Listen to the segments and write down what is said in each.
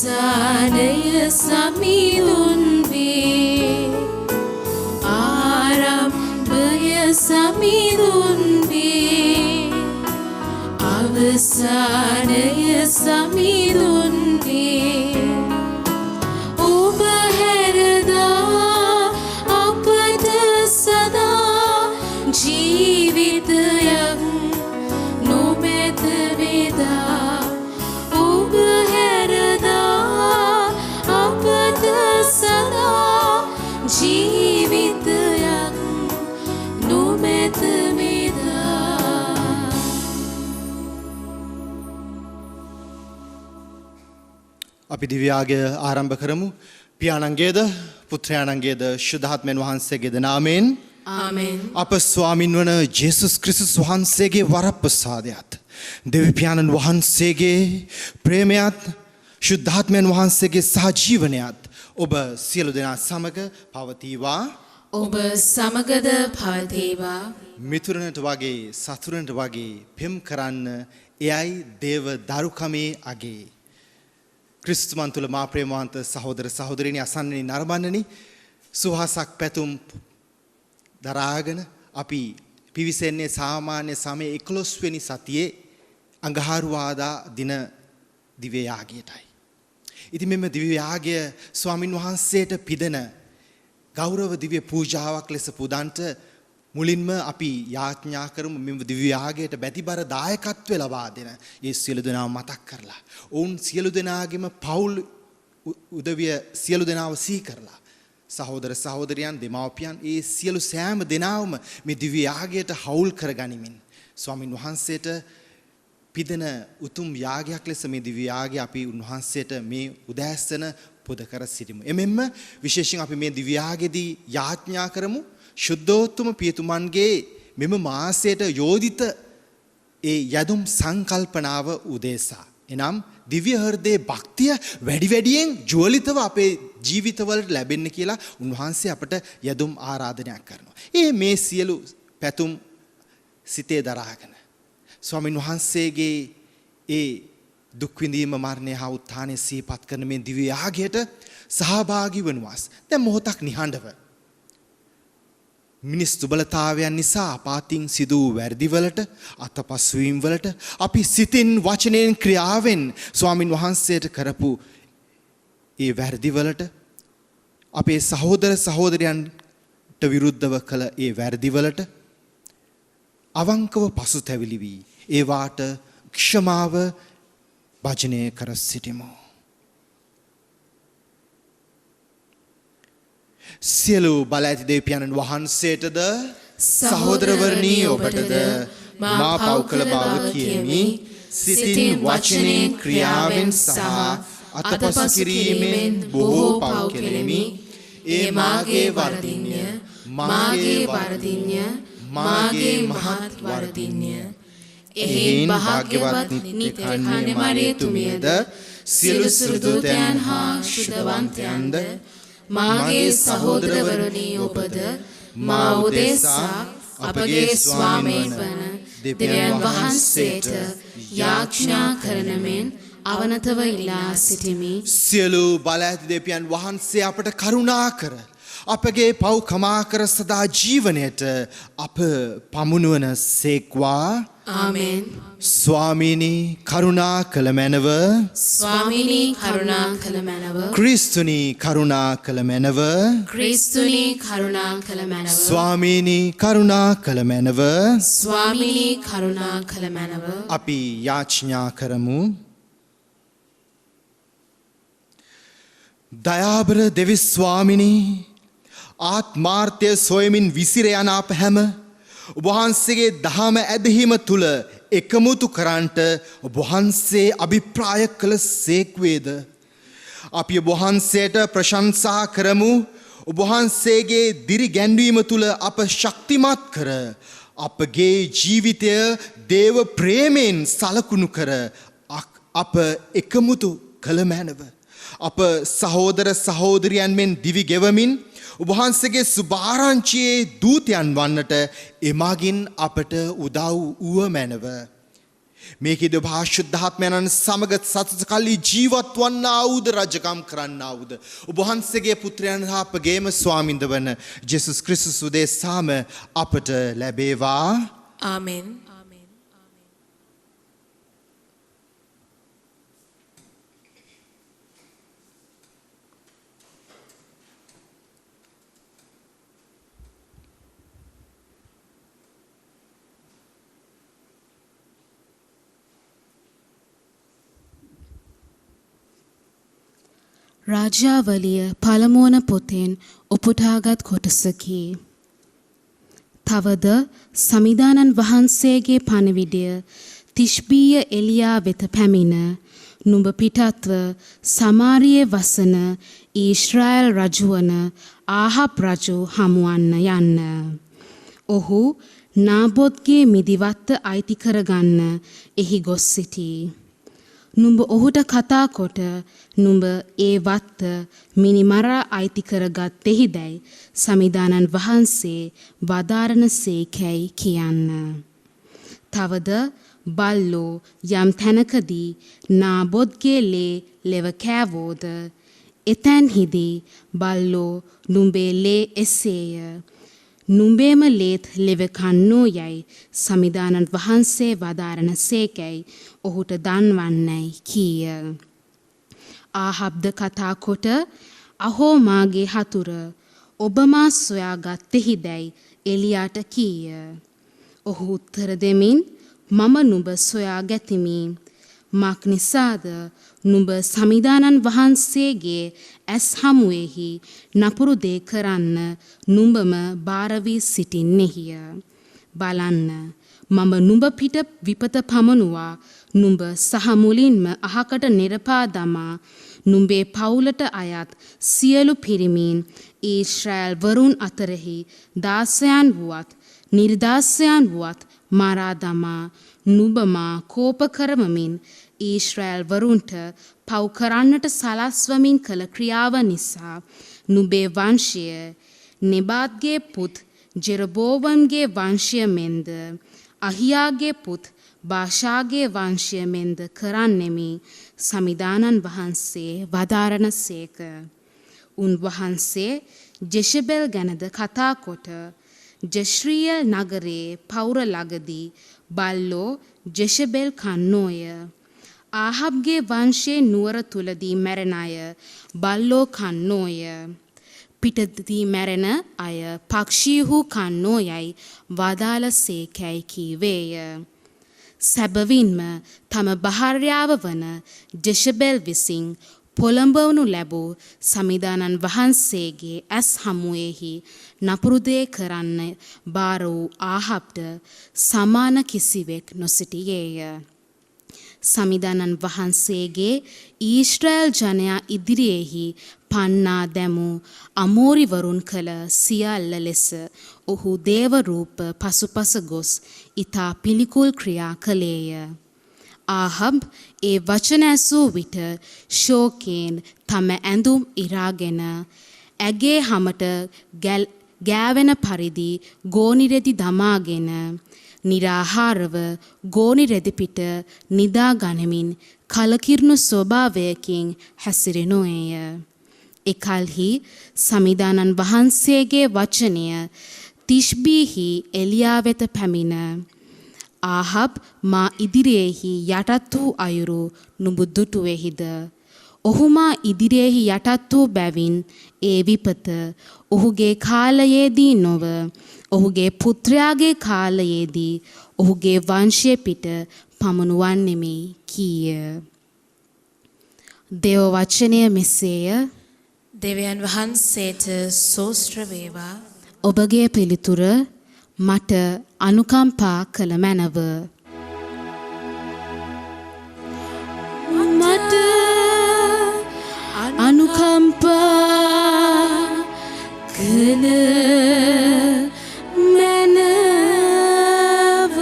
අවසානය සමිඳුන් වේ ආරම්භය සමිඳුන් වේ අවසානය සමිඳුන් වේ ඔබ හැරදා අපට සදා ජීවිතයක් නොමැත වේදා ඔබ හැරදා අපට සදා ජීවිතයක් නොමැත වේදා. අපි දිව්‍යාගය ආරම්භ කරමු. පියාණන්ගේද පුත්‍රයාණන්ගේද ශුද්ධාත්මයන් වහන්සේගේද නාමයෙන් ආමෙන්. අප ස්වාමින් වන ජේසුස් ක්‍රිස්තුස් වහන්සේගේ වරප්‍රසාදයත් දෙවි පියාණන් වහන්සේගේ ප්‍රේමයත් ශුද්ධාත්මයන් වහන්සේගේ සහජීවනයත් ඔබ සියලු දෙනා සමග පවතිවා. ඔබ සමගද පවතිවා. මිතුරනට වගේ සතුරනට වගේ පෙම් කරන්න එයයි දේව දරුකමේ අගේ. ක්‍රිස්තුමන් තුළ මා ප්‍රේමවන්ත සහෝදර සහෝදරියනි අසන්නනි නරඹන්නනි සුවහසක් පැතුම් දරාගෙන අපි පිවිසෙන්නේ සාමාන්‍ය සමය 11 වෙනි සතියේ අඟහරුවාදා දින දිව්‍ය යාගයටයි. ඉතින් මෙම දිව්‍ය යාගය ස්වාමින් වහන්සේට පිදෙන ගෞරව දිව්‍ය පූජාවක් ලෙස පුදන්ට මුලින්ම අපි යාඥා කරමු මෙම දිව්‍ය යාගයට බැතිබර දායකත්වය ලබා දෙන ඒ සියලු දෙනාව මතක් කරලා ඔවුන් සියලු දෙනාගේම පවුල් උදවිය සියලු දෙනාව සිහි කරලා සහෝදර සහෝදරයන් දෙමව්පියන් ඒ සියලු සෑම දෙනාවම මේ දිව්‍ය යාගයට හවුල් කරගනිමින් ස්වාමින් වහන්සේට පිදෙන උතුම් යාගයක් ලෙස මේ දිව්‍ය යාගය අපි උන්වහන්සේට මේ උදෑසන පුද කර සිටිමු. එමෙන්න විශේෂයෙන් අපි මේ දිව්‍ය යාගෙදී යාඥා කරමු ශුද්ධෝත්තම පියතුමන්ගේ මෙම මාසයට යෝදිත ඒ යදුම් සංකල්පනාව උදෙසා. එනම් දිව්‍ය හෘදයේ භක්තිය වැඩි වැඩියෙන් ජ්වලිතව අපේ ජීවිතවලට ලැබෙන්න කියලා උන්වහන්සේ අපට යදුම් ආරාධනයක් කරනවා. මේ සියලු පැතුම් සිතේ දරාගෙන ස්වාමින් වහන්සේගේ ඒ දුක් විඳීම මරණය හා උත්ථානය සිහිපත් කරන මේ දිව්‍ය යාගයට සහභාගී වනුවස්. දැන් මොහොතක් නිහඬව මිනිස් දුබලතාවයන් නිසා අපාතින් සිදු වූ වැරදිවලට අතපසුවීම් වලට අපි සිතින් වචනයෙන් ක්‍රියාවෙන් ස්වාමින් වහන්සේට කරපු ඒ වැරදිවලට අපේ සහෝදර සහෝදරයන්ට විරුද්ධව කළ ඒ වැරදිවලට අවංකව පසුතැවිලි වී ඒවාට ක්ෂමාව භජනය කර සිටිමු. සියලු බල ඇති දෙවියන්න් වහන්සේටද සහෝදරවරණී ඔබටද මා පව් කළ බව කියමි. සිතින් වචනෙන් ක්‍රියාවෙන් සහ අතපසු කිරීමෙන් බොහෝ පව් කෙලෙමි. ඒ මාගේ වරදින්ය මාගේ වරදින්ය මාගේ මහත් වරදින්ය. එහෙයින් භාග්‍යවත් නිත්‍යකන්‍ය මරියතුමියද සියලු සුදුතයන් හා ශුද්ධවන්තයන්ද මාගේ සහෝදරවරණී ඔබද මා උදෙසා අපගේ ස්වාමීන් වන දෙවියන් වහන්සේට යාඥා කරන මෙන් අවනතව ඉල්ලා සිටිමි. සියලු බල ඇති දෙවියන් වහන්සේ අපට කරුණා කර අපගේ පව් කමා කර සදා ජීවනයට අප පමුණුවන සේක්වා. ආමෙන්. ස්වාමීනි කරුණා කළ මැනව. ස්වාමීනි කරුණා කළ මැනව. ක්‍රිස්තුනි කරුණා කළ මැනව. ක්‍රිස්තුනි කරුණා කළ මැනව. ස්වාමීනි කරුණා කළ මැනව. ස්වාමීනි කරුණා කළ මැනව. අපි යාඥා කරමු. දයාබර දෙවි ස්වාමිනී ආත්මාර්ථය සොයමින් විසිර යන අප හැම ඔබ වහන්සේගේ දහම ඇදහිම තුල එකමුතු කරන්ට ඔබ වහන්සේ අභිප්‍රාය කළ සේක්වේද. අපි ඔබ වහන්සේට ප්‍රශංසා කරමු. ඔබ වහන්සේගේ දිරි ගැන්වීම තුල අප ශක්තිමත් කර අපගේ ජීවිතය දේව ප්‍රේමයෙන් සලකුණු කර අප එකමුතු කළ මැනව. අප සහෝදර සහෝදරියන් මෙන් දිවි ගෙවමින් ඔබ වහන්සේගේ සුභාරංචියේ දූතයන් වන්නට එමගින් අපට උදව් වූ මැනව. මේකේදී ඔබ ආශුද්ධාත්මයන්න් සමග සතත කල්ලි ජීවත් වන්නා වූද රජකම් කරන්නා වූද ඔබ වහන්සේගේ පුත්‍රයන් හා අපගේම ස්වාමින්ද වන ජේසුස් ක්‍රිස්තුස් උදෙසාම අපට ලැබේවා. ආමෙන්. රාජ්‍යාවලිය පළමුවන පොතෙන් උපුටාගත් කොටසකි. තවද සමිදානන් වහන්සේගේ පණිවිඩය තිෂ්බීය එලියා වෙත පැමිණ නුඹ පිටත්ව සමාරියේ වසන ඊශ්‍රායල් රජුවන ආහබ් රජු හමුවන්න යන්න. ඔහු නාබොත්ගේ මිදිවත්ත අයිති කරගන්න එහි ගොස් සිටී. නුඹ ඔහුට කතා කොට නුඹ ඒ වත්ත මිනිමරා අයිති කරගත්තෙහිදැයි සමිදානන් වහන්සේ වදාරන සේකැයි කියන්න. තවද බල්ලෝ යම් තැනකදී නාබොත්ගේ ලේ ලෙව කෑවෝද එතැන්හිදී බල්ලෝ නුඹේ ලේ එසේය. නුඹේම ලේත් ලෙව කන්නෝ යයි සමිදානන් වහන්සේ වදාරන සේකැයි ඔහුට දන්වන්නයි කීය. ආහබ්ද කතා කොට අහෝ මාගේ හතුර ඔබ මා සොයාගත්තෙහිදැයි එලියාට කීය. ඔහු උත්තර දෙමින් මම නුඹ සොයා ගැතිමි. මක් නිසාද නුඹ සමිදානන් වහන්සේගේ ඇස් හමුවෙහි නපුරු දේ කරන්න නුඹම බාර වී සිටින්නේහිය. බලන්න මම නුඹ පිට විපත පමනුවා නුඹ සහ මුලින්ම අහකට නිරපා දමා නුඹේ පවුලට අයත් සියලු පිරිමින් ඊශ්‍රායල් වරුන් අතරෙහි දාසයන් වුවත් නිර්දාසයන් වුවත් මරා දමා නුඹ මා කෝප කරවමින් ඊශ්‍රායල් වරුන්ට පව් කරන්නට සලස්වමින් කළ ක්‍රියාව නිසා නුඹේ වංශය නෙබාත්ගේ පුත් ජෙරබෝවම්ගේ වංශය මෙන්ද අහියාගේ පුත් බාෂාගේ වංශය මෙන්ද කරන්නෙමි සමිදානන් වහන්සේ වදාරන සේක. උන්වහන්සේ ජෙෂබෙල් ගැනද කතා කොට ජෙශ්‍රියල් නගරයේ පවුර ළඟදී බල්ලෝ ජෙෂබෙල් කන්නෝය. ආහබ්ගේ වංශයේ නුවර තුලදී මැරෙන අය බල්ලෝ කන්නෝය. පිටදී මැරෙන අය පක්ෂීහු කන්නෝයයි වදාළ සේකැයි කීවේය. සැබවින්ම තම භාර්යාව වන ජෙෂබෙල් විසින් පොළඹවනු ලැබූ සමිදානන් වහන්සේගේ ඇස් හමුවෙහි නපුරු දේ කරන්න බාර වූ ආහබ්ට සමාන කිසිවෙක් නොසිටියේය. සමිදානන් වහන්සේගේ ඊශ්‍රායල් ජනයා ඉදිරියේහි පන්නා දැමූ අමෝරිවරුන් කළ සියල්ල ලෙස ඔහු දේව රූප පසුපස ගොස් ඊතා පිළිකුල් ක්‍රියා කළේය. ආහබ් ඒ වචන ඇසූ විට ශෝකයෙන් තම ඇඳුම් ඉරාගෙන ඇගේ හමට ගෑවෙන පරිදි ගෝනිරෙදි දමාගෙන නිරාහාරව ගෝනිරෙදි පිට නිදා ගනිමින් කලකිරුණු ස්වභාවයකින් හැසිරෙනෝය. එකල්හි සමිදානන් වහන්සේගේ වචනය තිෂ්බීහි එලියා වෙත පැමිණ ආහබ් මා ඉදිරියේහි යටත් වූ අයුරු නුඹ දුටුවෙහිද? ඔහු මා ඉදිරියේහි යටත් වූ බැවින් ඒ විපත ඔහුගේ කාලයේදී නොව ඔහුගේ පුත්‍රයාගේ කාලයේදී ඔහුගේ වංශය පිට පමුණුවන්නෙමි කීය. දේව වචනය මෙසේය. දෙවියන් වහන්සේට සෝස්ත්‍ර වේවා. ඔබගේ පිළිතුර මට අනුකම්පා කළ මැනව. මට අනුකම්පා කළ මැනව.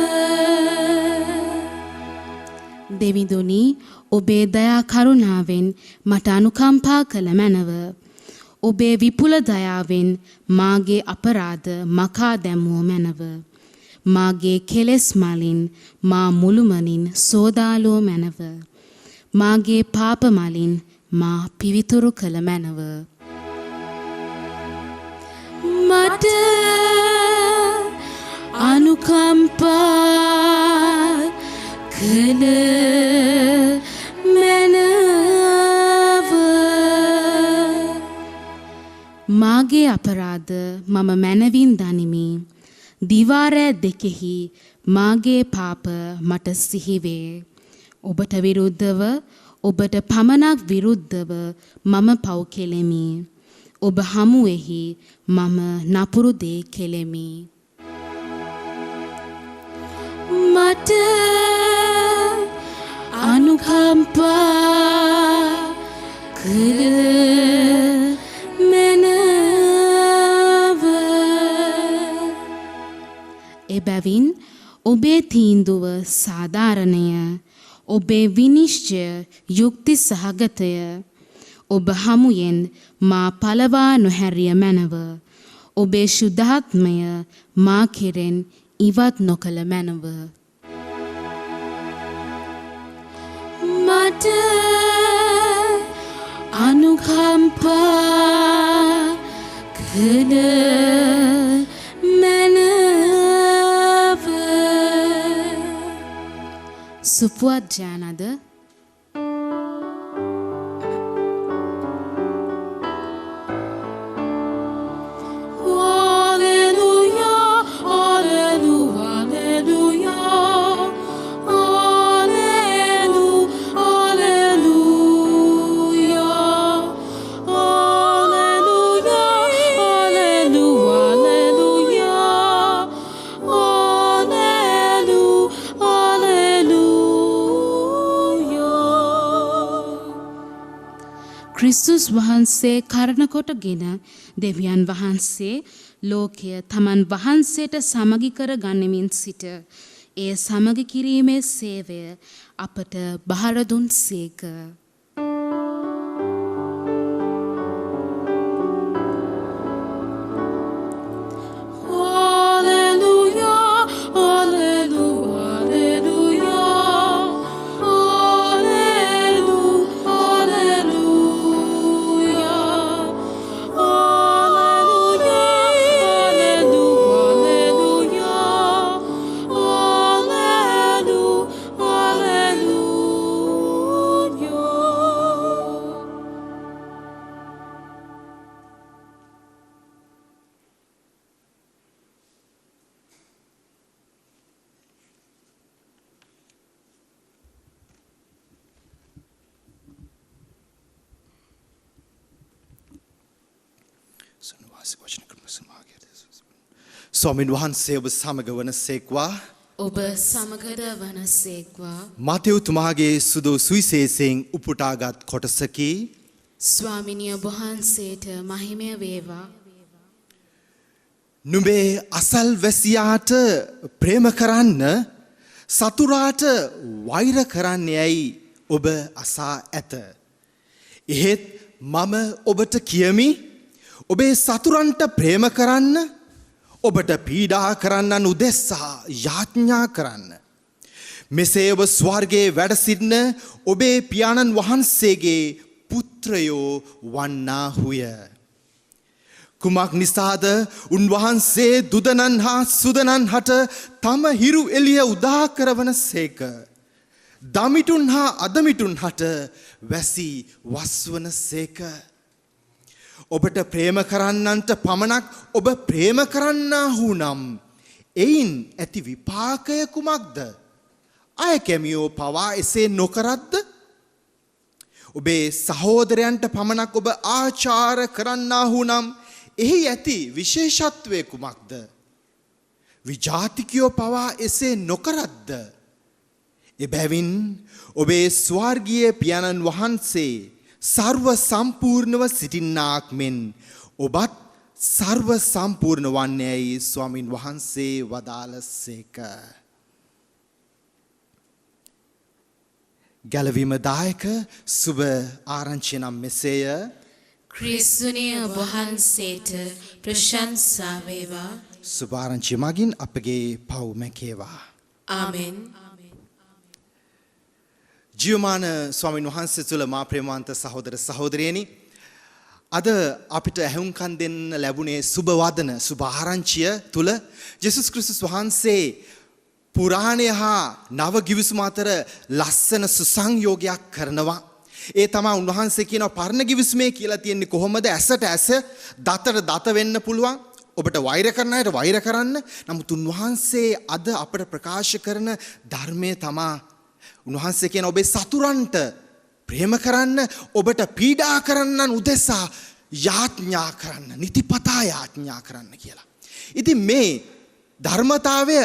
දෙවිඳුනි ඔබේ දයා කරුණාවෙන් මට අනුකම්පා කළ මැනව. ඔබේ විපුල දයාවෙන් මාගේ අපරාධ මකා දැමුව මැනව. මාගේ කෙලෙස් මලින් මා මුළුමනින් සෝදාලෝ මැනව. මාගේ පාප මලින් මා පිවිතුරු කළ මැනව. මට අනුකම්පා කළ මැනව. මාගේ අපරාධ මම මැනවින් දනිමි. දිවාරෑ දෙකෙහි මාගේ පාප මට සිහිවේ. ඔබට විරුද්ධව ඔබට පමණක් විරුද්ධව මම පව් කෙලෙමි. ඔබ හමුවෙහි මම නපුරු දේ කෙලෙමි. මට අනුකම්පා කළ මැනව. එබැවින් ඔබේ තීන්දුව සාධාරණය. ඔබේ විනිශ්චය යුක්ති සහගතය. ඔබ හමුයෙන් මා පලවා නොහැරිය මැනව. ඔබේ ශුද්ධාත්මය මා කෙරෙන් ඉවත් නොකළ මැනව. මට අනුකම්පා කළ මැනව. සුපුවත් ජානද ක්‍රිස්තුස් වහන්සේ කරණ කොටගෙන දෙවියන් වහන්සේ ලෝකය තමන් වහන්සේට සමගි කර ගනිමින් සිට ඒ සමගි කිරීමේ සේවය අපට බහර දුන් සේක. ස්වාමීන් වහන්සේ ඔබ සමග වන සේක්වා. ඔබ සමගද වන සේක්වා. මතෙව්තුමාගේ සුදු සුවිශේෂයෙන් උපුටාගත් කොටසකි. ස්වාමිනිය වහන්සේට මහිමය වේවා. නුඹේ අසල්වැසියාට ප්‍රේම කරන්න සතුරාට වෛර කරන්න යැයි ඔබ අසා ඇත. එහෙත් මම ඔබට කියමි ඔබේ සතුරන්ට ප්‍රේම කරන්න ඔබට පීඩා කරන්නන් උදෙස්සා යාඥා කරන්න. මෙසේ ඔබ ස්වර්ගයේ වැඩ සිටින ඔබේ පියාණන් වහන්සේගේ පුත්‍රයෝ වන්නාහුය. කුමක් නිසාද උන්වහන්සේ දුදනන් හා සුදනන් හට තම හිරු එළිය උදා කරවන සේක. දමිටුන් හා අදමිටුන් හට වැසි වස්වන සේක. ඔබට ප්‍රේම කරන්නන්ට පමණක් ඔබ ප්‍රේම කරන්නාහු නම් එයින් ඇති විපාකය කුමක්ද? අය කැමියෝ පවා එසේ නොකරද්ද? ඔබේ සහෝදරයන්ට පමණක් ඔබ ආචාර කරන්නාහු නම් එහි ඇති විශේෂත්වය කුමක්ද? විජාතිකයෝ පවා එසේ නොකරද්ද? එබැවින් ඔබේ ස්වර්ගීය පියාණන් වහන්සේ සර්ව සම්පූර්ණව සිටින්නාක් මෙන් ඔබත් සර්ව සම්පූර්ණ වන්නේයි ස්වාමින් වහන්සේ වදාළසේක. ගැලවීම දායක සුබ ආරංචිය නම් මෙසේය. ක්‍රිස්තුනිය වහන්සේට ප්‍රශංසා වේවා. සුභාරංචිය මගින් අපගේ පව් මැකේවා. ආමෙන්. ජීවමාන ස්වාමීන් වහන්සේ තුළ මා ප්‍රේමාන්ත සහෝදර සහෝදරියනි, අද අපිට ඇහුම්කන් දෙන්න ලැබුණේ සුබ වදන සුබ ආරංචිය තුළ ජේසුස් ක්‍රිස්තුස් වහන්සේ පුරාණය හා නව ගිවිසුම අතර ලස්සන සුසංයෝගයක් කරනවා. ඒ තමයි උන්වහන්සේ කියනවා පරණ ගිවිසුමේ කියලා තියෙන්නේ කොහොමද ඇසට ඇස දතට දත වෙන්න පුළුවන්. ඔබට වෛර කරන අයට වෛර කරන්න. නමුත් උන්වහන්සේ අද අපට ප්‍රකාශ කරන ධර්මයේ තමයි උන්වහන්සේ කියන ඔබේ සතුරන්ට ප්‍රේම කරන්න, ඔබට පීඩා කරන්නන් උදෙසා යාඥා කරන්න, නිතිපතා යාඥා කරන්න කියලා. ඉතින් මේ ධර්මතාවය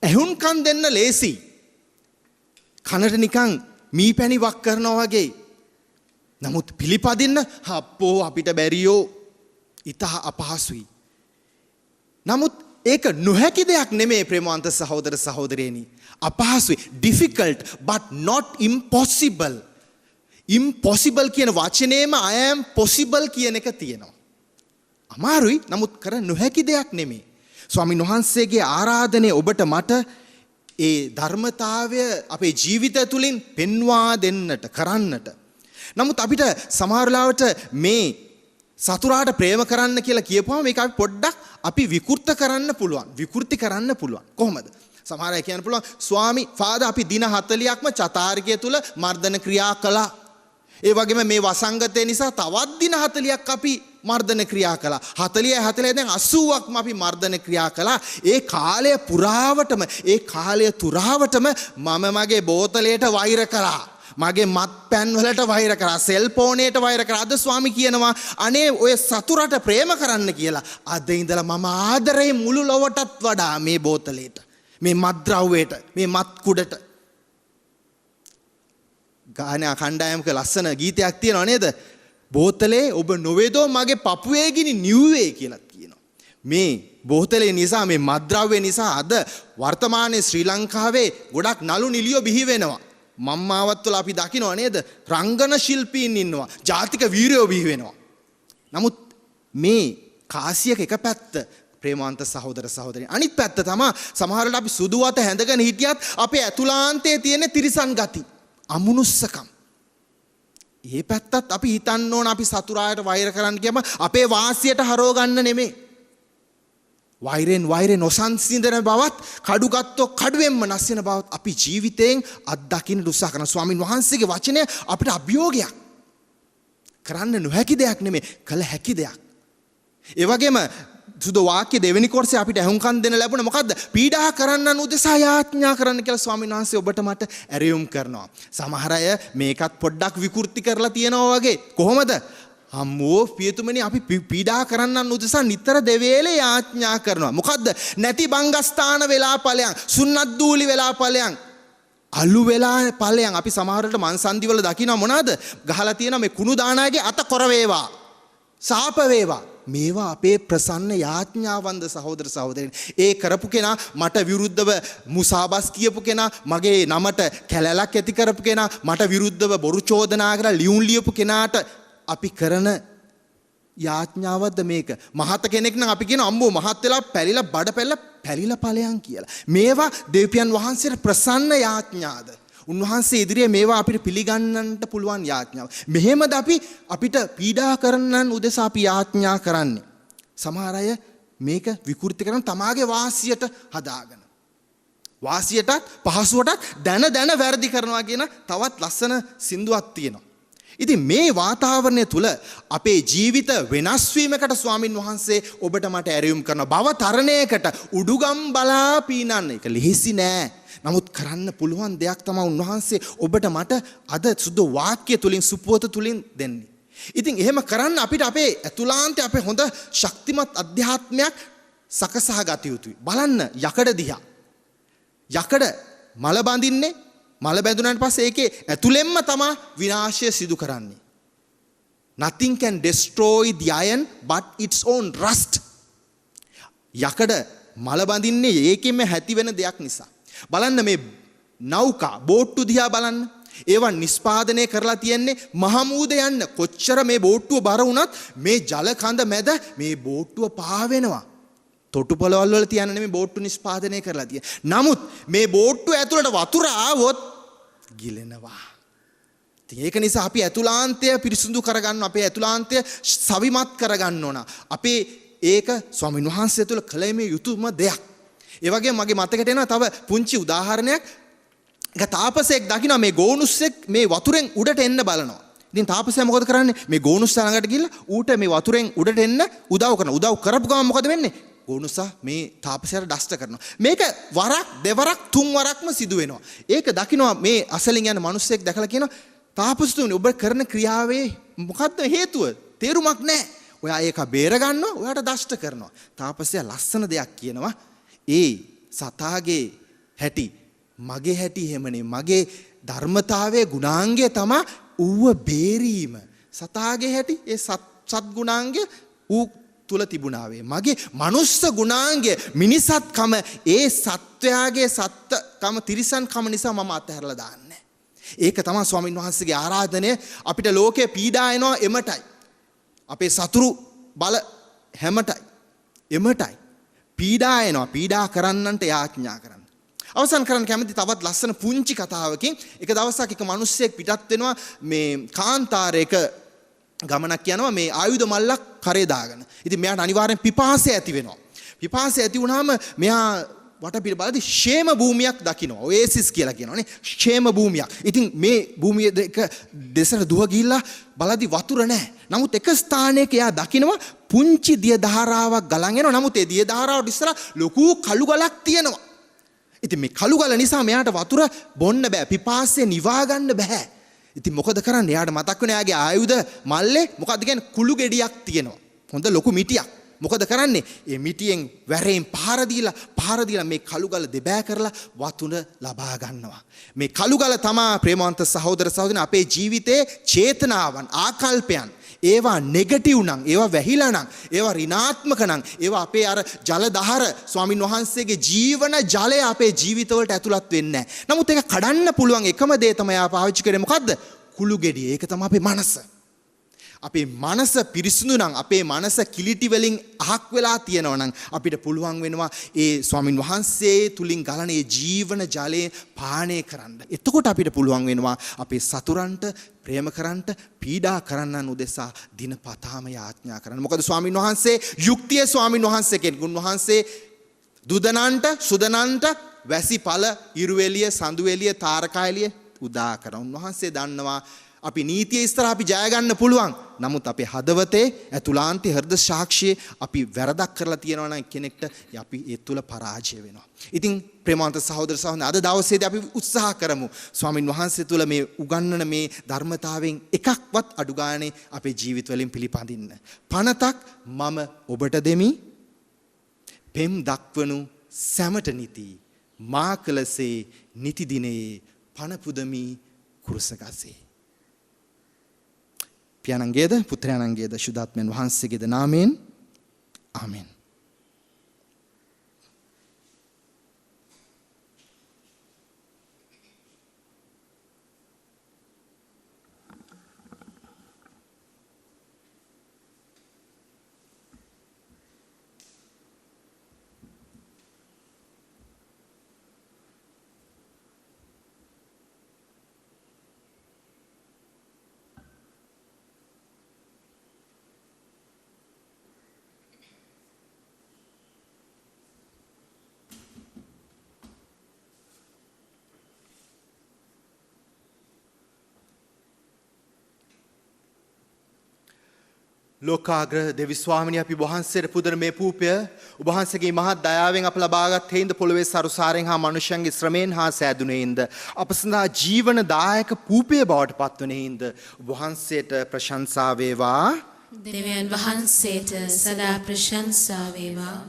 ඇහුම්කන් දෙන්න ලේසි. කනට නිකන් මී පැණි වක් කරනවා වගේ. නමුත් පිළිපදින්න අපෝ අපිට බැරියෝ ඉතා අපහසුයි. නමුත් ඒක නොහැකි දෙයක් නෙමේ ප්‍රේමවන්ත සහෝදර සහෝදරයනි. අපහසුයි, difficult but not impossible. impossible කියන වචනේම I am possible කියන එක තියෙනවා. අමාරුයි, නමුත් කර නොහැකි දෙයක් නෙමේ. ස්වාමීන් වහන්සේගේ ආරාධනය ඔබට මට ඒ ධර්මතාවය අපේ ජීවිතය තුළින් පෙන්වා දෙන්නට කරන්නට. නමුත් අපිට සමහර වෙලාවට මේ සතුරාට ප්‍රේම කරන්න කියලා කියපුවම මේක අපි පොඩ්ඩක් අපි විකෘත කරන්න පුළුවන්. විකෘති කරන්න පුළුවන්. කොහොමද? සමහර අය කියන්න පුළුවන් ස්වාමී ෆාදර් අපි දින 40ක්ම චතාරිකය තුල මර්ධන ක්‍රියා කළා. ඒ වගේම මේ වසංගතය නිසා තවත් දින 40ක් අපි මර්ධන ක්‍රියා කළා. 40 දැන් 80ක්ම අපි මර්ධන ක්‍රියා කළා. ඒ කාලය තුරාවටම මම මගේ බෝතලයට වෛර කළා. මගේ මත්පැන් වලට වෛර කරා, සෙල්ෆෝනේට වෛර කරා. අද ස්වාමී කියනවා අනේ ඔය සතුරට ප්‍රේම කරන්න කියලා. අද ඉඳලා මම ආදරේ මුළු ලොවටත් වඩා මේ බෝතලයට, මේ මත්ද්‍රව්‍යයට, මේ මත් කුඩට. ගාන කණ්ඩායමක ලස්සන ගීතයක් තියෙනවා නේද? බෝතලේ ඔබ නොවේදෝ මගේ පපුවේ ගිනි නිව්වේ කියලා කියනවා. මේ බෝතලේ නිසා, මේ මත්ද්‍රව්‍ය නිසා අද වර්තමානයේ ශ්‍රී ලංකාවේ ගොඩක් නළු නිලියෝ බිහි වෙනවා. මම්මාවත් වල අපි දකිනවා නේද? රංගන ශිල්පීන් ඉන්නවා, ජාතික වීරයෝ බිහි වෙනවා. නමුත් මේ කාසියක එක පැත්ත ප්‍රේමාන්ත සහෝදර සහෝදරියනි, අනිත් පැත්ත තමයි සමහරවිට අපි සුදු වත හැඳගෙන හිටියත් අපේ ඇතුළාන්තයේ තියෙන තිරිසන් ගති, අමනුස්සකම්. මේ පැත්තත් අපි හිතන්න ඕන අපි සතුරායට වෛර කරන්න කියම අපේ වාසියට හරව ගන්න නෙමෙයි. වෛරෙන් නොසන්සිඳන බවත්, කඩුගත්තෝ කඩුවෙන්ම නැසෙන බවත් අපි ජීවිතයෙන් අත්දකින්න උත්සාහ කරන ස්වාමින් වහන්සේගේ වචනය අපිට අභියෝගයක්. කරන්න නොහැකි දෙයක් නෙමෙයි, කළ හැකි දෙයක්. ඒ වගේම සුදු වාක්‍ය දෙවෙනි කොටසේ අපිට ඇහුම්කන් දෙන්න ලැබුණ මොකද්ද? පීඩා කරන්නන් උදෙසා යාඥා කරන්න කියලා ස්වාමීන් වහන්සේ ඔබට මට ඇරයුම් කරනවා. සමහර අය මේකත් පොඩ්ඩක් විකෘති කරලා තියනවා වගේ. කොහොමද? අම්මෝ පියතුමනි අපි පීඩා කරන්නන් උදෙසා නිතර දෙවේලේ යාඥා කරනවා. මොකද්ද? නැති බංගස්ථාන වෙලා ඵලයන්, සුන්නත් දූලි වෙලා ඵලයන්, අලු වෙලා ඵලයන්. අපි සමහරවිට මන්සන්දි වල දකින්න මොනවාද? ගහලා තියෙන මේ කුණු දානාගේ අත කොර වේවා, සාප වේවා. මේවා අපේ ප්‍රසන්න යාඥාවන්ද සහෝදර සහෝදරියනි. ඒ කරපු කෙනා, මට විරුද්ධව මුසාබස් කියපු කෙනා, මගේ නමට කැලලක් ඇති කරපු කෙනා, මට විරුද්ධව බොරු චෝදනා කරලා ලියුම් ලියපු කෙනාට අපි කරන යාඥාවක්ද මේක? මහත කෙනෙක් නම් අපි කියන අම්මෝ මහත් වෙලා පැලිලා බඩ පැලිලා ඵලයන් කියලා. මේවා දෙවියන් වහන්සේට ප්‍රසන්න යාඥාද? උන්වහන්සේ ඉදිරියේ මේවා අපිට පිළිගන්නන්නට පුළුවන් යාඥාව. මෙහෙමද අපිට පීඩා කරන්නන් උදෙසා අපි යාඥා කරන්නේ. සමහර අය මේක විකෘති කරන තමාගේ වාසියට හදාගෙන, වාසියටත් පහසුවටත් දැන වැරදි කරනවා කියන තවත් ලස්සන සින්දුවක් තියෙනවා. ඉතින් මේ වාතාවරණය තුල අපේ ජීවිත වෙනස් වීමකට ස්වාමින් වහන්සේ ඔබට මට ඇරයුම් කරන බව තරණයකට උඩුගම් බලා පීනන්න. ඒක ලිහිසි නෑ. නමුත් කරන්න පුළුවන් දෙයක් තමයි උන්වහන්සේ ඔබට මට අද සුදු වාක්‍ය තුලින්, සුපුවත තුලින් දෙන්නේ. ඉතින් එහෙම කරන්න අපිට අපේ ඇතුළාන්තයේ අපේ හොඳ ශක්තිමත් අධ්‍යාත්මයක් සකසා ගත යුතුයි. බලන්න යකඩ දිහා. යකඩ මල බඳින්නේ, මල බැඳුනාට පස්සේ ඒකේ ඇතුළෙන්ම තමයි විනාශය සිදු කරන්නේ. Nothing can destroy the iron but its own rust. යකඩ මල බඳින්නේ ඒකෙම ඇති වෙන දෙයක් නිසා. බලන්න මේ නෞකා, බෝට්ටු දිහා බලන්න. ඒවා නිෂ්පාදනය කරලා තියෙන්නේ මහමූද යන්න. කොච්චර මේ බෝට්ටුව බර වුණත් මේ ජල කඳ මැද මේ බෝට්ටුව පාවෙනවා. තොටුපළවල් වල තියන්න නෙමෙයි බෝට්ටු නිෂ්පාදනය කරලා තියෙන්නේ. නමුත් මේ බෝට්ටු ඇතුළට වතුර ආවොත් ගිලෙනවා. ඒක නිසා අපි ඇතුළාන්තය පිරිසිදු කරගන්න අපේ ඇතුළාන්තය සවිමත් කරගන්න ඕන. අපේ ඒක ස්වාමීන් වහන්සේ තුළ කළ මේ යුතුයම දෙයක්. ඒ වගේම මගේ මතකයට එනවා තව පුංචි උදාහරණයක්. එක තාපසයෙක් දකින්න මේ ගෝනුස්සෙක් මේ වතුරෙන් උඩට එන්න බලනවා. ඉතින් තාපසයා මොකද කරන්නේ? මේ ගෝනුස්සා ළඟට ගිහිල්ලා ඌට මේ වතුරෙන් උඩට එන්න උදව් කරනවා. උදව් කරපු ගමන් මොකද වෙන්නේ? ගෝනුස්සා මේ තාපසයාට දෂ්ට කරනවා. මේක වරක් දෙවරක් තුන් වරක්ම සිදු වෙනවා. ඒක දකින්නවා මේ අසලින් යන මිනිස්සෙක් දැකලා කියනවා තාපසතුනි ඔබ කරන ක්‍රියාවේ මොකද්ද හේතුව? තේරුමක් නැහැ. ඔයා ඒක බේර ගන්නවා, ඔයාට දෂ්ට කරනවා. තාපසයා ලස්සන දෙයක් කියනවා. ඒ සතාගේ හැටි මගේ හැටි එහෙමනේ. මගේ ධර්මතාවයේ ගුණාංගය තමයි ඌව බේරීම. සතාගේ හැටි ඒ සත් ගුණාංගය ඌ තුල තිබුණා වේ. මගේ මනුස්ස ගුණාංගය මිනිසත්කම ඒ සත්වයාගේ සත්කම තිරිසන්කම නිසා මම අතහැරලා දාන්නේ. ඒක තමයි ස්වාමීන් වහන්සේගේ ආරාධනය. අපිට ලෝකේ පීඩා එනවා එමටයි. අපේ සතුරු බල හැමටයි. එමටයි. පීඩා එනවා. පීඩා කරන්නන්ට යාඥා කරන්න. අවසන් කරන්න කැමති තවත් ලස්සන පුංචි කතාවකින්. එක දවසක් එක මිනිස්සෙක් පිටත් වෙනවා මේ කාන්තාරයක ගමනක් යනවා මේ ආයුධ මල්ලක් කරේ දාගෙන. ඉතින් මෙයාට අනිවාර්යෙන් පිපාසය ඇති වෙනවා. පිපාසය ඇති වුණාම මෙයා වටපිට බලද්දි ෂේම භූමියක් දකිනවා. ඔයසිස් කියලා කියනවානේ. ෂේම භූමියක්. ඉතින් මේ භූමිය දෙක දෙසට දුව ගිහිල්ලා බලද්දි වතුර නැහැ. නමුත් එක ස්ථානයක එයා දකිනවා පුංචි දිය ධාරාවක් ගලන් එනවා. නමුත් ඒ දිය ධාරාවට ඉස්සරහ ලොකු කළු ගලක් තියෙනවා. ඉතින් මේ කළු ගල නිසා මෙයාට වතුර බොන්න බෑ. පිපාසය නිවා ගන්න බෑ. ඉතින් මොකද කරන්නේ? එයාට මතක් වෙන එයාගේ ආයුධ මල්ලේ මොකද්ද කියන්නේ කුළු ගෙඩියක් තියෙනවා. හොඳ ලොකු මිටියක්. මොකද කරන්නේ? ඒ මිටියෙන් වැරෙන් පහර දීලා මේ කළුගල දෙබෑ කරලා වතුන ලබා ගන්නවා. මේ කළුගල තමයි ප්‍රේමවන්ත සහෝදර සහෝදරියන් අපේ ජීවිතයේ චේතනාවන් ආකල්පයන් ඒවා නෙගටිව් නම් ඒවා වැහිලා නම් ඒවා ඍණාත්මක නම් ඒවා අපේ අර ජල දහර ස්වාමින් වහන්සේගේ ජීවන ජලය අපේ ජීවිතවලට ඇතුළත් වෙන්නේ නැහැ. නමුත් ඒක කඩන්න පුළුවන් එකම දේ තමයි ආ පාවිච්චි කරේ මොකද්ද? කුළු ගෙඩිය. ඒක තමයි අපේ මනස. අපේ මනස පිරිසිදු නම් අපේ මනස කිලිටි වලින් අහක් වෙලා තියෙනවා නම් අපිට පුළුවන් වෙනවා ඒ ස්වාමින් වහන්සේ තුලින් ගලන ඒ ජීවන ජලය පානය කරන්න. එතකොට අපිට පුළුවන් වෙනවා අපේ සතුරන්ට ප්‍රේම කරන්නට පීඩා කරන්නන් උදෙසා දිනපතාම යාඥා කරන්න. මොකද ස්වාමින් වහන්සේ යුක්තිය ස්වාමින් වහන්සේ කෙනෙක්. උන්වහන්සේ දුදනන්ට සුදනන්ට වැසිපල ඉරුවෙලිය සඳුවෙලිය තාරකායලිය උදා කරන. උන්වහන්සේ දන්නවා අපි නීතිය ඉස්සරහ අපි ජය ගන්න පුළුවන්. නමුත් අපේ හදවතේ ඇතුළාන්තයේ හෘද සාක්ෂියේ අපි වැරදක් කරලා තියෙනවා නම් කෙනෙක්ට අපි ඒ තුල පරාජය වෙනවා. ඉතින් ප්‍රේමවන්ත සහෝදර සහෝදරයන් අද දවසේදී අපි උත්සාහ කරමු ස්වාමින් වහන්සේ තුල මේ උගන්වන මේ ධර්මතාවයෙන් එකක්වත් අඩු ගානේ අපේ ජීවිත වලින් පිළිපදින්න. පණතක් මම ඔබට දෙමි. පෙම් දක්වනු සැමට නිති. මා කලසේ නිති දිනේ පණ පුදමි කුරුසගසේ. පියාණන්ගේද පුත්‍රයාණන්ගේද ශුද්ධාත්මයන් වහන්සේගේද නාමයෙන් ආමෙන්. ලෝකාග්‍ර දෙවි ස්වාමිනිය අපි වහන්සේට පුදන මේ පූපය ඔබ වහන්සේගේ මහත් දයාවෙන් අප ලබාගත් හේින්ද පොළවේ සරුසාරෙන් හා මනුෂ්‍යයන්ගේ ශ්‍රමයෙන් හා සෑදුනේින්ද අප සඳහා ජීවනදායක පූපය බවට පත්වනේින්ද ඔබ වහන්සේට ප්‍රශංසා වේවා. දෙවියන් වහන්සේට සදා ප්‍රශංසා වේවා.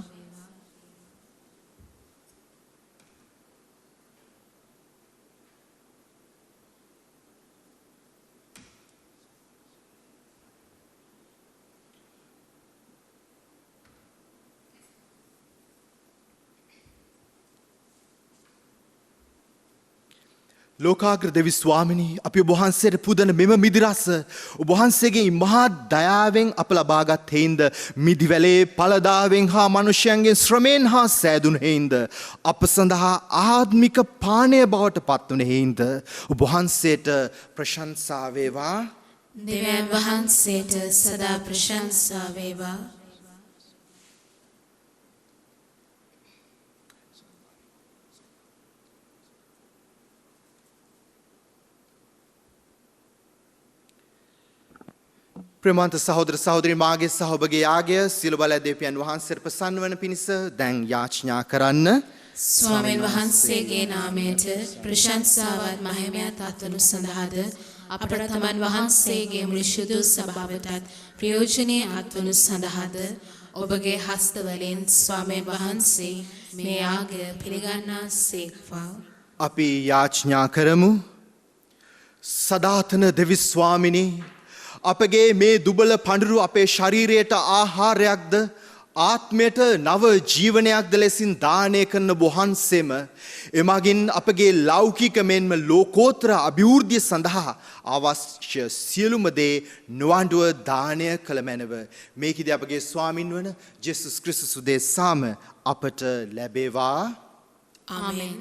ලෝකාග්‍ර දෙවි ස්වාමිනී අපි ඔබ වහන්සේට පුදන මෙම මිදිරස ඔබ වහන්සේගේ මහා දයාවෙන් අප ලබාගත් හේින්ද මිදිවැලේ පළදාවෙන් හා මනුෂ්‍යයන්ගේ ශ්‍රමයෙන් හා සෑදුන හේින්ද අප සඳහා ආත්මික පානය බවට පත්වන හේින්ද ඔබ වහන්සේට ප්‍රශංසා වේවා. දෙවියන් වහන්සේට සදා ප්‍රශංසා වේවා. ප්‍රේමවන්ත සහෝදර සහෝදරි මාගේ සහ ඔබගේ යාගය සියලු බල දෙවියන් වහන්සේට ප්‍රසන්න වන පිණිස දැන් යාචනා කරන්න. ස්වාමීන් වහන්සේගේ නාමයට ප්‍රශංසාවත් මහිමයත් අත්වනු සඳහාද අපට තමන් වහන්සේගේ මුළු ශුද්ධ සභාවටත් ප්‍රයෝජනීය අත්වනු සඳහාද ඔබගේ හස්තවලින් ස්වාමීන් වහන්සේ මේ යාගය පිළිගන්නාසේක්වා. අපි යාචනා කරමු. සදාතන දෙවි ස්වාමිනී අපගේ මේ දුබල පඬුරු අපේ ශරීරයට ආහාරයක්ද ආත්මයට නව ජීවනයක්ද ලෙසින් දානය කරන වහන්සේම එමගින් අපගේ ලෞකික මෙන්ම ලෝකෝත්තර අභිවෘද්ධිය සඳහා අවශ්‍ය සියලුම දේ නොඅඬුව දානය කළ මැනව. මේකදී අපගේ ස්වාමින් වන ජේසුස් ක්‍රිස්තුස් උදෙසාම අපට ලැබේවා. ආමෙන්.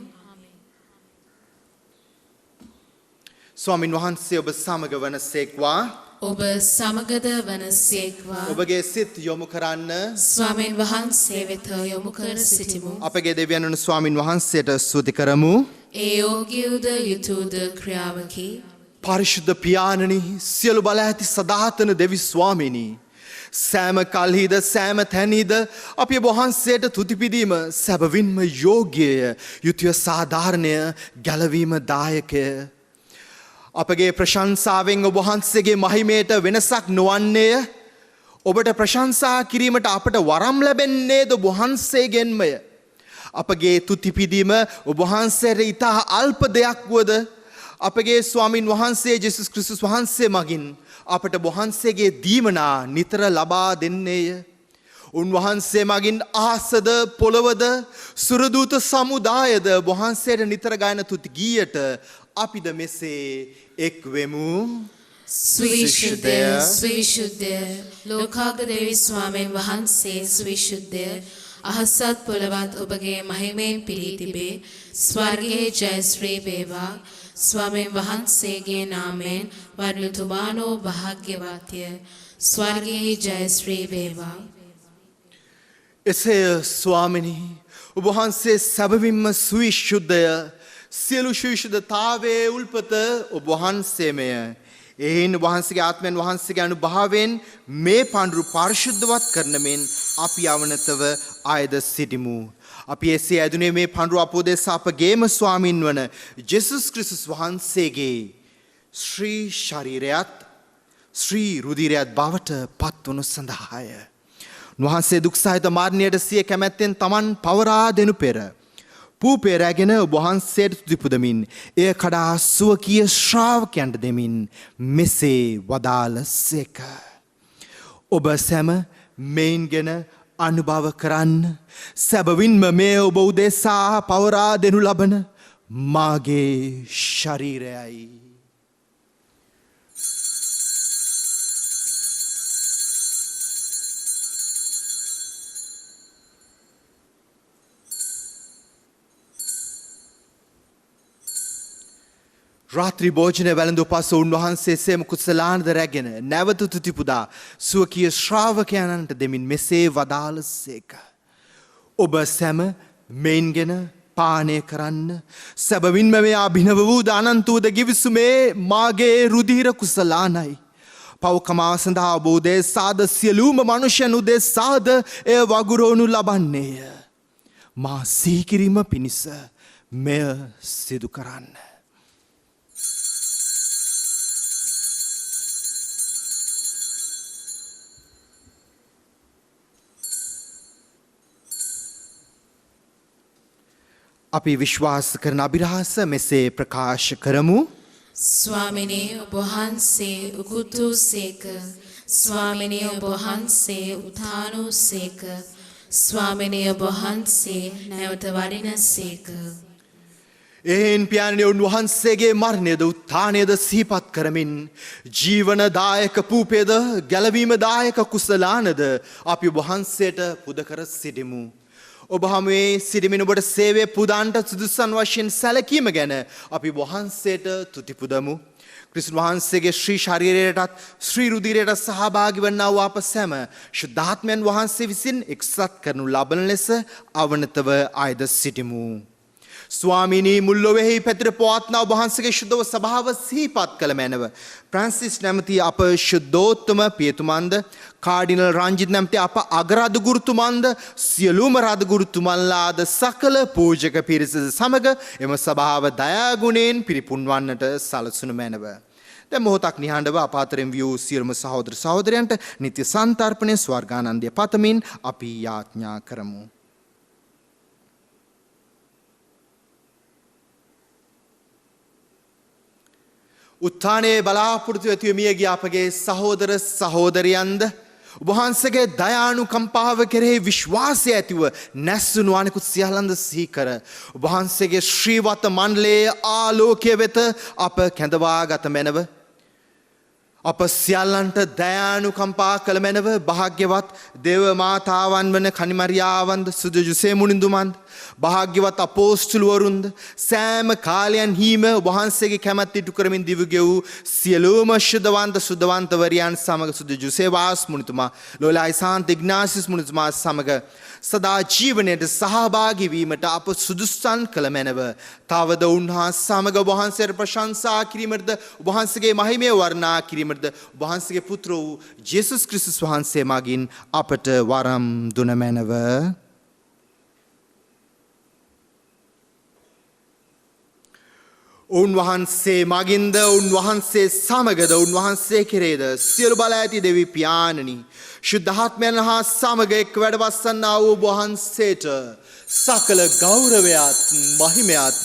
ස්වාමින් වහන්සේ ඔබ සමග වනසේක්වා. ඔබ සමගද වනසේක්වා. ඔබගේ සිත් යොමු කරන්න ස්වාමීන් වහන්සේ වෙත යොමු කර සිටිමු. අපගේ දෙවියන් වන ස්වාමින් වහන්සේට ස්තුති කරමු. ඒ යෝග්‍යද යුතුයද ක්‍රියාවකි. පරිශුද්ධ පියාණනි සියලු බල ඇති සදාතන දෙවි ස්වාමිනී සෑම කල්හිද සෑම තැනීද අපි ඔබ වහන්සේට තුති පිදීම සැබවින්ම යෝග්‍යය යුතුය සාධාරණය ගැලවීම දායකය. අපගේ ප්‍රශංසාවෙන් ඔබ වහන්සේගේ මහිමයට වෙනසක් නොවන්නේය. ඔබට ප්‍රශංසා කිරීමට අපට වරම් ලැබෙන්නේද ඔබ වහන්සේගෙන්මය. අපගේ තුති පිදීම ඔබ වහන්සේට ඉතා අල්ප දෙයක් වුවද අපගේ ස්වාමින් වහන්සේ ජේසුස් ක්‍රිස්තුස් වහන්සේ මගින් අපට වහන්සේගේ දීමනා නිතර ලබා දෙන්නේය. උන්වහන්සේ මගින් ආසද පොළවද සුරදූත සමුදායද වහන්සේට නිතර ගායන තුති ගීයට අපිද මෙසේ එක් වෙමු. ස්විශුද්ධය ස්විශුද්ධය ලෝකාග්‍ර දෙවි ස්වාමීන් වහන්සේ ස්විශුද්ධය අහසත් පොළවත් ඔබගේ මහිමයෙන් පිරී තිබේ. ස්වර්ගයේ ජයශ්‍රී වේවා. ස්වාමීන් වහන්සේගේ නාමයෙන් වර්ණතුමානෝ භාග්‍යවත්ය. ස්වර්ගයේ ජයශ්‍රී වේවා. එසේය ස්වාමිනී ඔබ වහන්සේ සැබවින්ම සවිශුද්ධය. සියලු ශුද්ධතාවයේ උල්පත ඔබ වහන්සේමය. එයින් වහන්සේගේ ආත්මයන් වහන්සේගේ අනුභවයෙන් මේ පඬුරු පරිශුද්ධවත් කරන මෙන් අපි අවනතව ආයද සිටිමු. අපි එසේ ඇදුනේ මේ පඬුරු අපෝදෙස අපගේම ස්වාමින් වන ජේසුස් ක්‍රිස්තුස් වහන්සේගේ ශ්‍රී ශරීරයත් ශ්‍රී රුධිරයත් බවට පත්වනු සඳහාය. වහන්සේ දුක් සහිත මරණයට සිය කැමැත්තෙන් තමන් පවරා දෙනු පෙර පූපේ රැගෙන ඔබ වහන්සේට තුති පුදමින් එය කඩා සුවකීය ශ්‍රාවකයන්ට දෙමින් මෙසේ වදාළසේක. ඔබ සැම මෙයින්ගෙන අනුභව කරන්න. සැබවින්ම මේ ඔබ උදෙසා පවරා දෙනු ලබන මාගේ ශරීරයයි. රාත්‍රී භෝජනය වැළඳ පසු උන්වහන්සේ සේම කුසලානද රැගෙන නැවත තුති පුදා සුවකීය ශ්‍රාවකයන්ට දෙමින් මෙසේ වදාළසේක. ඔබ සැම මෙයින්ගෙන පානය කරන්න. සැබවින්ම මේ අභිනව වූ අනන්තවූද ගිවිසුමේ මාගේ රුධිර කුසලානයි. පව්කමාව සඳහා ඔබ උදෙසාද සියලුම මනුෂ්‍යයන් උදෙසාද එය වගුරවනු ලබන්නේය. මා සිහිකිරීම පිණිස මෙය සිදු කරන්න. අපි විශ්වාස කරන අභිරහස මෙසේ ප්‍රකාශ කරමු. ස්වාමිනේ ඔබ වහන්සේ උකුතුසේක. ස්වාමිනේ ඔබ වහන්සේ උත්ථානෝසේක. ස්වාමිනේ ඔබ වහන්සේ නැවත වඩිනසේක. එහෙන් පියාණනි උන්වහන්සේගේ මරණයද උත්ථානයද සිහිපත් කරමින් ජීවනදායක පූපේද ගැලවීමදායක කුසලානද අපි වහන්සේට පුද කර සිටිමු. ඔබ හමුවේ සිටිමින් ඔබට සේවය පුදාන්ට සුදුසන් වශයෙන් සැලකීම ගැන අපි වහන්සේට තුති පුදමු. ක්‍රිස්තුන් වහන්සේගේ ශ්‍රී ශරීරයටත් ශ්‍රී රුධිරයට සහභාගී වන්නා වූ අප සැම ශුද්ධාත්මයන් වහන්සේ විසින් එක්සත් කරනු ලබන ලෙස අවනතව ආයද සිටිමු. ස්වාමීනී මුල් ලොවෙහි පැතිර පවත්නා ඔබ වහන්සේගේ ශුද්ධව සභාව සිහිපත් කළ මැනව ෆ්‍රැන්සිස් නැමැති අප ශුද්ධෝත්තම පියතුමන්ද කාඩිනල් රංජිත් නැමැති අප අගරාදුගුරුතුමන්ද සියලුම රාදුගුරුතුමන්ලාද සකල පූජක පිරිස සමග එම සභාව දයාගුණයෙන් පිරිපුන්වන්නට සලසනු මැනව. දැන් මොහොතක් නිහඬව අප අතරින් වූ සියලුම සහෝදර සහෝදරයන්ට නිත්‍ය සන්තර්පණය ස්වර්ගානන්දය පතමින් අපි යාඥා කරමු. උත්ථානයේ බලාපොරොත්තු ඇතිව මිය ගිය අපගේ සහෝදර සහෝදරියන්ද වහන්සේගේ දයානුකම්පාව කෙරෙහි විශ්වාසය ඇතිව නැස්සුණු අනෙකුත් සියල්ලන්ද සිහි කර වහන්සේගේ ශ්‍රීවත මණ්ඩලයේ ආලෝකය වෙත අප කැඳවාගත මැනව අප සියල්ලන්ට දයානුකම්පා කළ මැනව භාග්‍යවත් දේව මාතාවන් වන කනිමරියාවන්ද සුදු ජුසේ මුනිඳුමන්ද භාග්‍යවත් අපෝස්තුලවරුන්ද සෑම කාලයන්හිම වහන්සේගේ කැමැත්ත ඉටු කරමින් දිවි ගෙවූ සියලුම ශුද්ධවන්ත සුද්ධවන්තවරියන් සමග සුදු ජුසේ වාස් මුනිතුමා ලෝලායි සාන්ත ඉග්නාසියස් මුනිතුමා සමග සදා ජීවනයට සහභාගී වීමට අප සුදුසුසන් කළ මැනව තවද උන්වහන්සේ සමග වහන්සේට ප්‍රශංසා කිරීමටද වහන්සේගේ මහිමය වර්ණනා කිරීමටද වහන්සේගේ පුත්‍ර වූ ජේසුස් ක්‍රිස්තුස් වහන්සේ මගින් අපට වරම් දුන මැනව. උන්වහන්සේ මගින්ද උන්වහන්සේ සමගද උන්වහන්සේ කෙරේද සියලු බල ඇති දෙවි පියාණනි ශුද්ධාත්මයන් හා සමග එක් වැඩවස්සන්නා වූ වහන්සේට සකල ගෞරවයත් මහිමයත්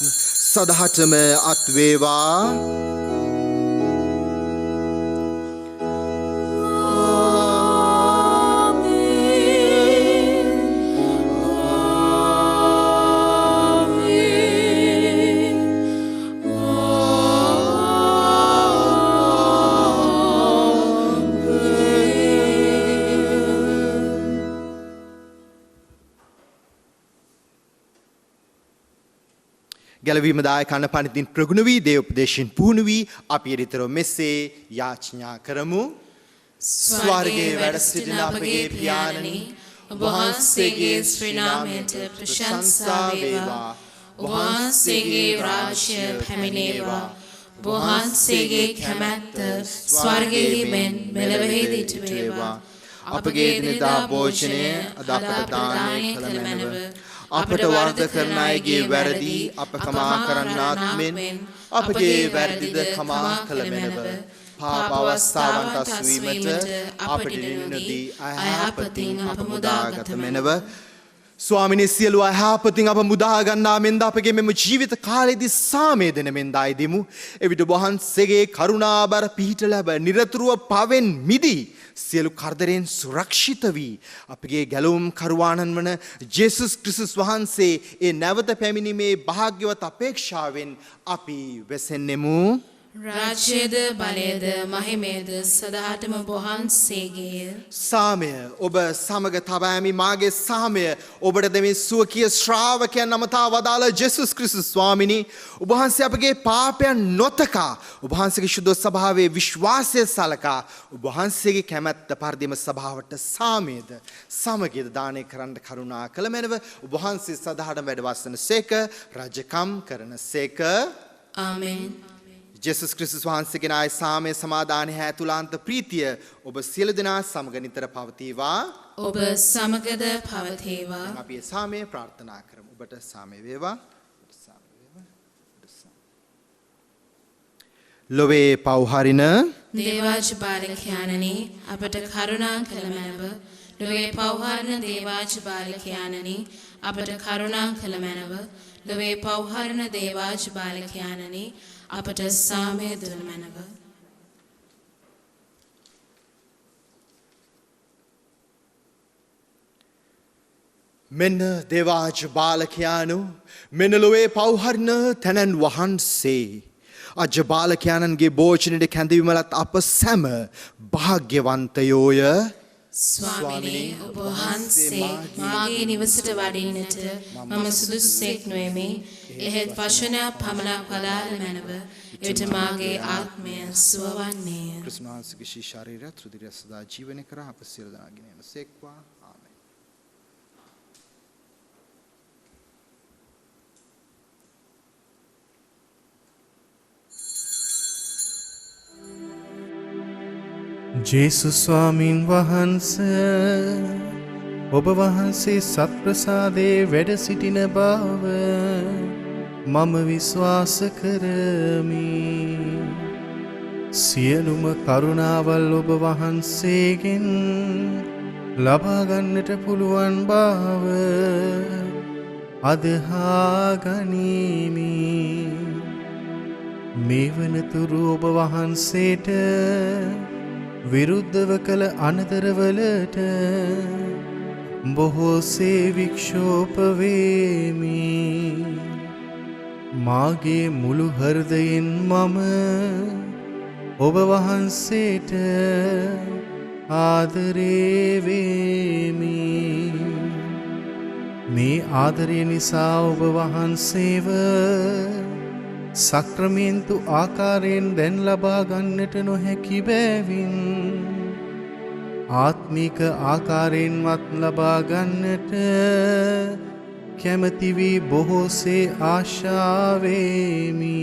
සදහටම අත්වේවා. ගැලවීමදායක අනපනිතින් ප්‍රගුණ වී දේව උපදේශයෙන් පුහුණු වී අපි එරිතරව මෙසේ යාචනා කරමු. ස්වර්ගයේ වැඩ සිටින අපගේ පියාණනි ඔබ වහන්සේගේ ශ්‍රී නාමයට ප්‍රශංසා වේවා. ඔබ වහන්සේගේ රාජ්‍ය පැමිණේවා. ඔබ වහන්සේගේ කැමැත්ත ස්වර්ගයේ මෙන් මෙලොවෙහිදී ඉටු වේවා. අපගේ දිනදා භෝජනය අද අපට දානය කළ මැනව අපට වරද කරන අයගේ වැරදි අප කමා කරන්නාක් මෙන් අපගේ වැරදිද කමා කළ මැනව. පාප අවස්ථාවන්ට අසුවීමට අපට නිනුනදී අයහපතින් අප මුදාගත මැනව. ස්වාමිනී සියලු අයහපතින් අප මුදා ගන්නා මෙන්ද අපගේ මෙම ජීවිත කාලයේදී සාමය දෙන මෙන්ද ආයදිමු. එවිට වහන්සේගේ කරුණාබර පිහිට ලැබ නිරතුරුව පවෙන් මිදී සියලු කරදරෙන් සුරක්ෂිත වී අපගේ ගැලවුම් කරුවාණන් වන ජේසුස් ක්‍රිස්තුස් වහන්සේ ඒ නැවත පැමිණීමේ භාග්‍යවත් අපේක්ෂාවෙන් අපි වෙසෙන්නෙමු. රාජ්‍යද බලයද මහිමයද සදාටම වහන්සේගේය. සාමය ඔබ සමග තබෑමි මාගේ සාමය ඔබට දෙමි සුවකීය ශ්‍රාවකයන් නමතා වදාළ ජේසුස් ක්‍රිස්තුස් ස්වාමිනී ඔබ වහන්සේ අපගේ පාපයන් නොතකා ඔබ වහන්සේගේ ශුද්ධ සභාවේ විශ්වාසය සලකා ඔබ වහන්සේගේ කැමැත්ත පරිදිම සභාවට සාමයද සමගියද දානය කරන්න කරුණා කළ මැනව ඔබ වහන්සේ සදාටම වැඩ වසන සේක රජකම් කරන සේක. ආමෙන්. ජේසුස් ක්‍රිස්තුස් වහන්සේගේ නාය සාමය සමාදානය හැතුලාන්ත ප්‍රීතිය ඔබ සියලු දෙනා සමග නිතර පවතිවා. ඔබ සමගද පවතිවා. අපි සාමය ප්‍රාර්ථනා කරමු. ඔබට සාමය වේවා. ලොවේ පව් හරින දේවාජ බාලකයාණනි අපට කරුණා කළ මැනව. ලොවේ පව් හරින දේවාජ බාලකයාණනි අපට කරුණා කළ මැනව. ලොවේ පව් හරින දේවාජ බාලකයාණනි අපට සාමය දුන මැනව. මෙන්න දේවාජ බාලකයාණු මෙන්න ලොවේ පව්හරන තැනැන් වහන්සේ අජ බාලකයාණන්ගේ භෝජනයට කැඳවීමලත් අප සැම භාග්‍යවන්තයෝය. ස්වාමිනේ ඔබ වහන්සේ මාගේ නිවසට වඩින්නට මම සුදුසුසෙක් නොෙමි. එහෙත් වචනයක් පමණක් වදාළ මැනව එවිට මාගේ ආත්මය සුවවන්නේය. ක්‍රිස්තුස් වහන්සේගේ ශරීරයත් රුධිරය සදා ජීවනය කර අප සියලු දෙනාගෙන යන සේක්වා. ආමෙන්. ජේසුස් ස්වාමින් වහන්සේ ඔබ වහන්සේ සත්ප්‍රසාදයේ වැඩ සිටින බව මම විශ්වාස කරමි. සියලුම කරුණාවල් ඔබ වහන්සේගෙන් ලබා ගන්නට පුළුවන් බව අදහා ගනිමි. මේ වනතුරු ඔබ වහන්සේට විරුද්ධව කළ අනතරවලට බොහෝසේ වික්ෂෝප වේමි. මාගේ මුළු හෘදයෙන් මම ඔබ වහන්සේට ආදරේ වේමි. මේ ආදරය නිසා ඔබ වහන්සේව සක්‍රමේන්තු ආකාරයෙන් දැන් ලබා ගන්නට නොහැකි බැවින් ආත්මික ආකාරයෙන්වත් ලබා ගන්නට කැමති වී බොහෝසේ ආශාවෙමි.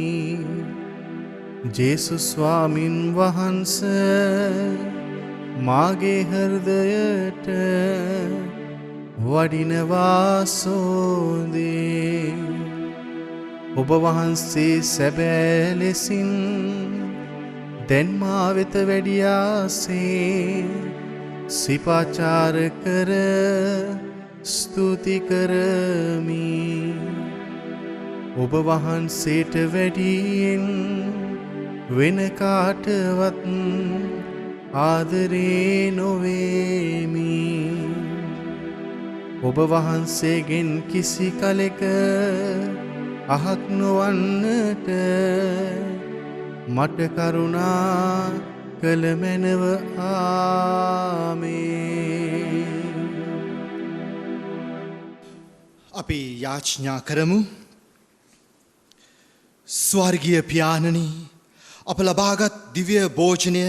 ජේසුස් ස්වාමින් වහන්සේ මාගේ හෘදයට වඩිනවා සෝදේ. ඔබ වහන්සේ සැබෑ ලෙසින් දැන් මා වෙත වැඩියාසේ සිපාචාර කර ස්තුති කරමි. ඔබ වහන්සේට වැඩියෙන් වෙන කාටවත් ආදරේ නොවේමි. ඔබ වහන්සේගෙන් කිසි කලෙක අහක් නොවන්නට මට කරුණා කළ මැනව. ආමේන්. අපි යාච්ඥා කරමු. ස්වර්ගීය පියාණනි, අප ලබාගත් දිව්‍ය භෝජනය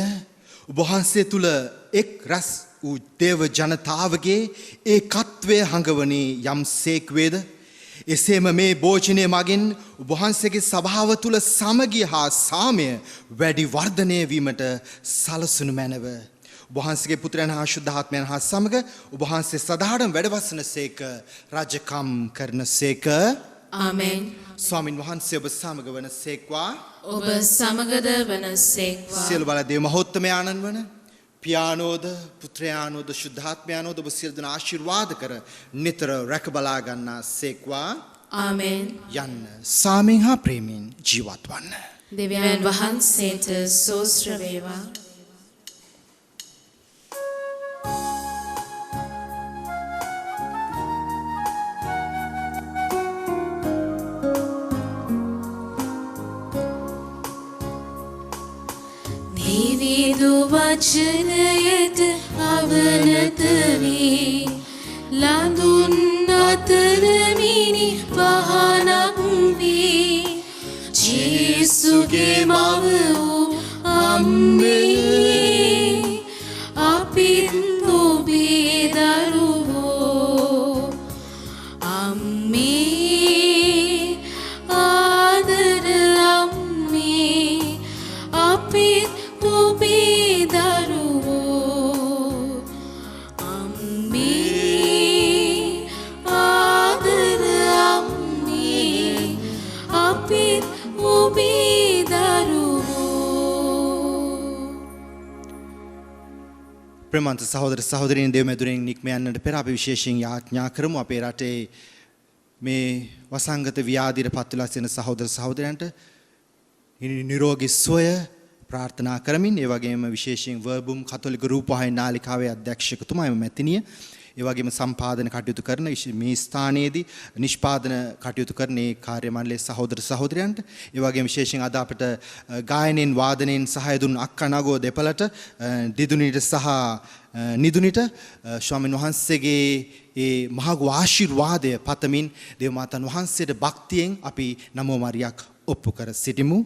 වහන්සේ තුල එක් රැස් වූ දේව ජනතාවගේ ඒකත්වය හඟවනේ යම් සේක් වේද, එසේම මේ භෝජනය මගින් වහන්සේගේ සභාව තුල සමගිය හා සාමය වැඩි වර්ධනය වීමට සලසනු මැනව. වහන්සේගේ පුත්‍රයන් හා ශුද්ධාත්මයන් හා සමග වහන්සේ සදාහටම වැඩවසන සේක, රජකම් කරන සේක. ආමෙන්. ස්වාමින් වහන්සේ ඔබ සමග වන සේක්වා. ඔබ සමගද වන සේක්වා. සියලු බල දේව මහෝත්තමයාණන් වන පියානෝද පුත්‍රයානෝද ශුද්ධාත්මයානෝද ඔබ සියලු දෙනා ආශිර්වාද කර නිතර රැක බලා ගන්නා සේක්වා. ආමෙන්. යන්න සාමෙන් හා ප්‍රේමයෙන් ජීවත් වන්න. දෙවියන් වහන්සේට සෝස්ත්‍ර වේවා. විවිධ වචනයට අවනත වී ලඳුන් අතර මිනි පහනක් වී ජේසුගේ මව වූ අම්මේ අපිත් ඔබේ දරුවෝ. අම්මේ ආදර අම්මේ අපිත් ඔබේ දරුවෝ. අම්මේ ආදර අම්මේ අපිත් ඔබේ දරුවෝ. ප්‍රේමන්ත සහෝදර සහෝදරීන්, දේව මැදුරෙන් නික්ම යන්නට පෙර අපි විශේෂයෙන් යාඥා කරමු. අපේ රටේ මේ වසංගත ව්‍යාධියට පත් වෙලා සිටින සහෝදර සහෝදරයන්ට නිරෝගී සුවය ප්‍රාර්ථනා කරමින්, ඒ වගේම විශේෂයෙන් වර්බුම් කතෝලික රූපවාහිනී නාලිකාවේ අධ්‍යක්ෂකතුමා එම මැතිණිය, ඒ වගේම සම්පාදන කටයුතු කරන මේ ස්ථානයේදී නිෂ්පාදන කටයුතු කරන ඒ කාර්ය මණ්ඩලයේ සහෝදර සහෝදරයන්ට ඒ වගේම විශේෂයෙන් අද අපිට ගායනෙන් වාදනයෙන් සහාය දුන් අක්කා නගෝ දෙපළට දිදුනිට සහ නිදුනිට ස්වාමීන් වහන්සේගේ ඒ මහඟු ආශිර්වාදය පතමින් දේව මාතන් වහන්සේට භක්තියෙන් අපි නමෝ මරියක් ඔප්පු කර සිටිමු.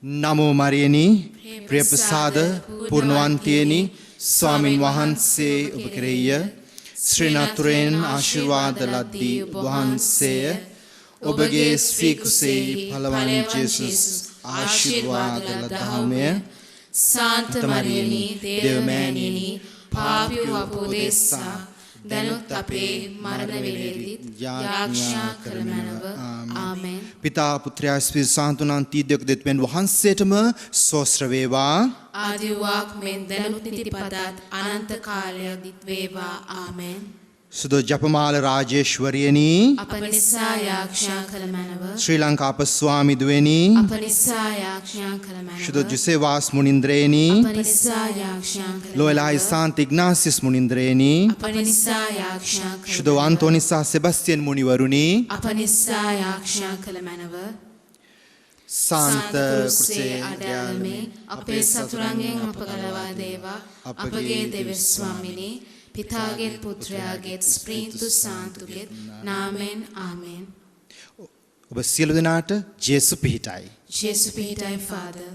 නමෝ මරියනි ප්‍රියප්‍රසාද පූර්ණවන්තියනි ස්වාමින් වහන්සේ ඔබ කෙරෙහිය ශ්‍රී නතුරෙන් ආශිර්වාද ලද්දී ඔබ වහන්සේය ඔබගේ ශ්‍රී කුසෙහි පළවන් ජේසුස් ආශිර්වාද ලදහමය. සාන්ත මරියනි දේවමෑණියනි පාපී අපෝදෙස්සා දැනුත් අපේ මරණ වේලෙදිත් යාඥා කරමනව. ආමෙන්. පිතා පුත්‍රයා ස්පිරිතු සාන්තුනන් තීද්දක දෙත්මෙන් වහන්සේටම සෝස්ත්‍ර වේවා. ආදිවාක් මෙන් දැනුත් නිතිපතත් අනන්ත කාලයදිත් වේවා. ආමෙන්. සුදු ජපමාල රාජේශ්වරියනි අප නිසා යාඥා කරමනව. ශ්‍රී ලංකා අපස්වාමි දුවෙනි අප නිසා යාඥා කරමනව. සුදු ජුසේවාස් මුනින්ද්‍රේනි අප නිසා යාඥා කරමනව. ලෝයලායි සාන්ත ඉග්නාසියස් මුනින්ද්‍රේනි අප නිසා යාඥා කරමනව. සුදු අන්තෝනිසා සෙබස්තියන් මුනිවරුනි අප නිසා යාඥා කරමනව. සාන්ත කුසේ අඩාලමේ අපේ සතුරන්ගෙන් අප ගලවා දේවා. අපගේ දෙවියන් ස්වාමිනී පිතාගේත් පුත්‍රයාගේත් ස්ප්‍රීතු සාන්තුගේත් නාමෙන්. ආමෙන්. ඔබ සියලු දෙනාට ජේසු පිහිටයි. ජේසු පිහිටයි ෆාදර්.